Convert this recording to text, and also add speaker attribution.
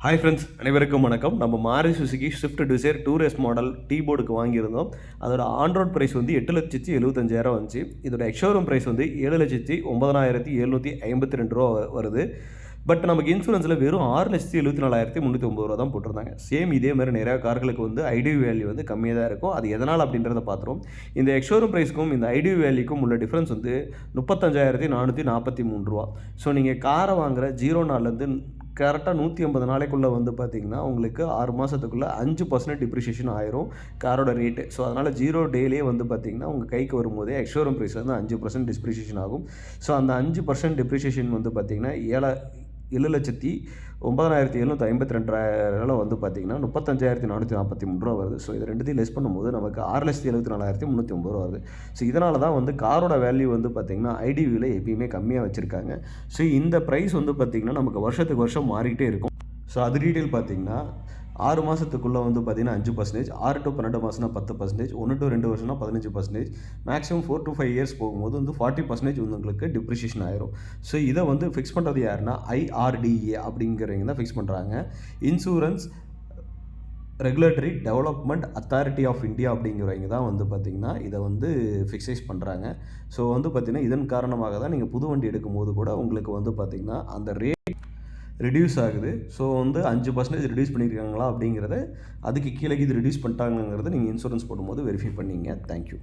Speaker 1: Hi friends, அனைவருக்கும் வணக்கம். நம்ம Maruti Suzuki Swift Dzire tour S model T போர்டுக்கு வாங்கியிருந்தோம். அதோட ஆன் ரோட் ப்ரைஸ் வந்து 8,75,000 வந்துச்சு. இதோட எக்ஷோரூம் ப்ரைஸ் வந்து 7,09,752 ரூபா வருது. பட் நமக்கு இன்சூரன்ஸில் வெறும் 6,74,309 ரூபா தான் போட்டிருந்தாங்க. சேம் இதே மாதிரி நிறையா கார்களுக்கு வந்து ஐடியூ வேல்யூ வந்து கம்மியாக தான் இருக்கும். அது எதனால் அப்படின்றத பார்த்துரும். இந்த எக்ஷோரூம் ப்ரைஸ்க்கும் இந்த ஐடியூ வேல்யூக்கும் உள்ள டிஃப்ரென்ஸ் வந்து 35,443 ரூபா. ஸோ நீங்கள் காரை வாங்குகிற 0 நாள்லேருந்து கரெக்டாக 150 நாளைக்குள்ளே வந்து பார்த்திங்கன்னா உங்களுக்கு 6 மாதத்துக்குள்ளே 5% டிப்ரிஷியேஷன் ஆயிரும் காரோட ரேட்டு. ஸோ அதனால் 0 டேலேயே வந்து பார்த்திங்கன்னா உங்கள் கைக்கு வரும்போதே எக்ஷோரூம் ப்ரைஸ் வந்து 5% டிப்ரிஷியேஷன் ஆகும். ஸோ அந்த 5% டிப்ரிஷியேஷன் வந்து பார்த்திங்கன்னா 7,09,752 வந்து பார்த்திங்கன்னா 35,443 ரூபா வருது. ஸோ இது ரெண்டுத்தையும் லெஸ் பண்ணும்போது நமக்கு 6,74,309 ரூபா வருது. ஸோ இதனால தான் வந்து காரோட வேல்யூ வந்து பார்த்திங்கன்னா ஐடிவியில் எப்பயுமே கம்மியாக வச்சுருக்காங்க. ஸோ இந்த ப்ரைஸ் வந்து பார்த்திங்கன்னா நமக்கு வருஷத்துக்கு வருஷம் மாறிக்கிட்டே இருக்கும். ஸோ அது டீட்டெயில் பார்த்திங்கன்னா 6 மாதத்துக்குள்ளே வந்து பார்த்திங்கன்னா 5%, 6 to 12 மாதம்னா 10%, 1 to 2 வருஷம்னா 15%, maximum 4 to 5 years போகும்போது வந்து 40% வந்து உங்களுக்கு டிப்ரிஷியேஷன் ஆயிரும். ஸோ இதை வந்து ஃபிக்ஸ் பண்ணுறது யாருன்னா IRDA அப்படிங்கிறவங்க தான் ஃபிக்ஸ் பண்ணுறாங்க. Insurance regulatory development authority of India அப்படிங்கிறவங்க தான் வந்து பார்த்திங்கன்னா இதை வந்து ஃபிக்ஸைஸ் பண்ணுறாங்க. ஸோ வந்து பார்த்திங்கன்னா இதன் காரணமாக தான் நீங்கள் புது வண்டி எடுக்கும்போது கூட உங்களுக்கு வந்து பார்த்திங்கன்னா அந்த ரேட் ரெடியூஸ் ஆகுது. ஸோ வந்து 5% ரெடியூஸ் பண்ணியிருக்காங்களா அப்படிங்கிறத, அதுக்கு கீழே இது ரெடியூஸ் பண்ணிட்டாங்கிறத நீங்கள் இன்சூரன்ஸ் போடும்போது வெரிஃபை பண்ணிங்க. தேங்க்யூ.